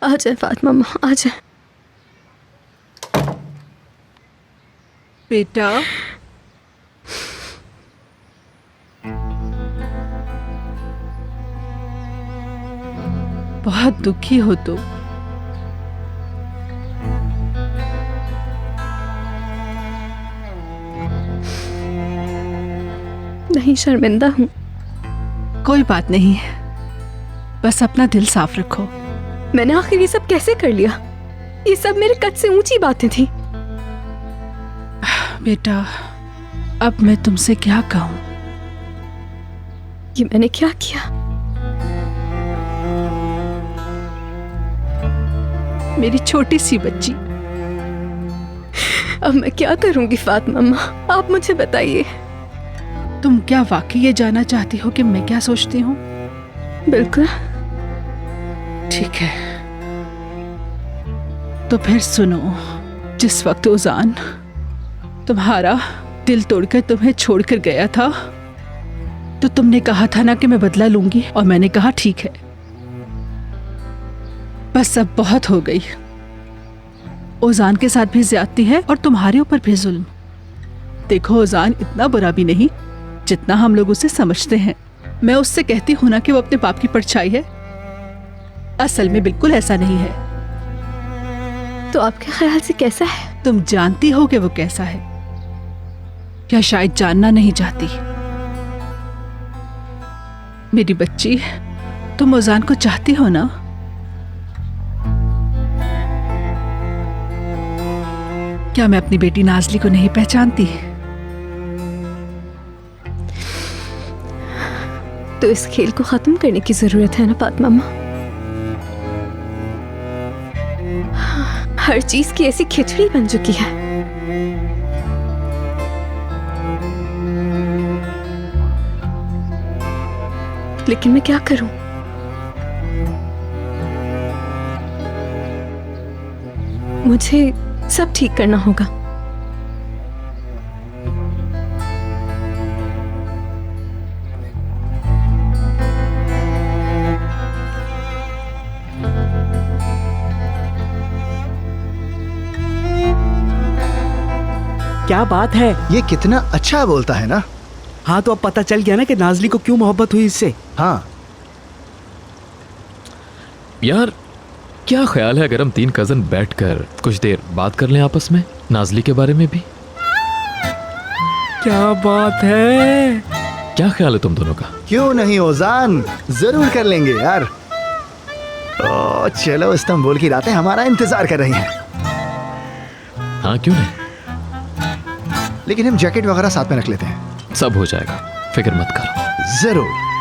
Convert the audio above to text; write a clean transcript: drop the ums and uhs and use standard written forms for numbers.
आ जाए फातिमा अम्मा, आ जाए। बेटा, बहुत दुखी हो तुम। नहीं, शर्मिंदा हूँ। कोई बात नहीं, बस अपना दिल साफ रखो। मैंने आखिर ये सब कैसे कर लिया? ये सब मेरे कद से ऊंची बातें थी। बेटा, अब मैं तुमसे क्या कहूँ? ये मैंने क्या किया? मेरी छोटी सी बच्ची। अब मैं क्या करूंगी फातिमा अम्मा, आप मुझे बताइए। तुम क्या वाकई ये जानना चाहती हो कि मैं क्या सोचती हूँ? बिल्कुल। ठीक है, तो फिर सुनो। जिस वक्त उजान तुम्हारा दिल तोड़कर तुम्हें छोड़कर गया था, तो तुमने कहा था ना कि मैं बदला लूंगी, और मैंने कहा ठीक है। बस अब बहुत हो गई। ओजान के साथ भी ज्यादती है और तुम्हारे ऊपर भी जुल्म। देखो, ओजान इतना बुरा भी नहीं जितना हम लोग उसे समझते हैं। मैं उससे कहती हूं ना कि वो अपने बाप की परछाई है, असल में बिल्कुल ऐसा नहीं है। तो आपके ख्याल से कैसा है? तुम जानती हो कि वो कैसा है, क्या शायद जानना नहीं चाहती? मेरी बच्ची, तुम ओजान को चाहती हो ना? क्या मैं अपनी बेटी नाजली को नहीं पहचानती? तो इस खेल को खत्म करने की जरूरत है ना फातिमा अम्मा? हर चीज की ऐसी खिचड़ी बन चुकी है। लेकिन मैं क्या करूं? मुझे सब ठीक करना होगा। क्या बात है? ये कितना अच्छा बोलता है ना। हाँ, तो अब पता चल गया ना कि नाजली को क्यों मोहब्बत हुई इससे। हाँ यार, क्या ख्याल है अगर हम 3 कजन बैठकर कुछ देर बात कर लें आपस में, नाजली के बारे में भी? क्या बात है? क्या ख्याल है तुम दोनों का? क्यों नहीं ओजान, जरूर कर लेंगे यार। ओ चलो, इस्तांबुल की रातें हमारा इंतजार कर रही हैं। हाँ, क्यों नहीं। लेकिन हम जैकेट वगैरह साथ में रख लेते हैं। सब हो जाएगा, फिक्र मत करो। जरूर।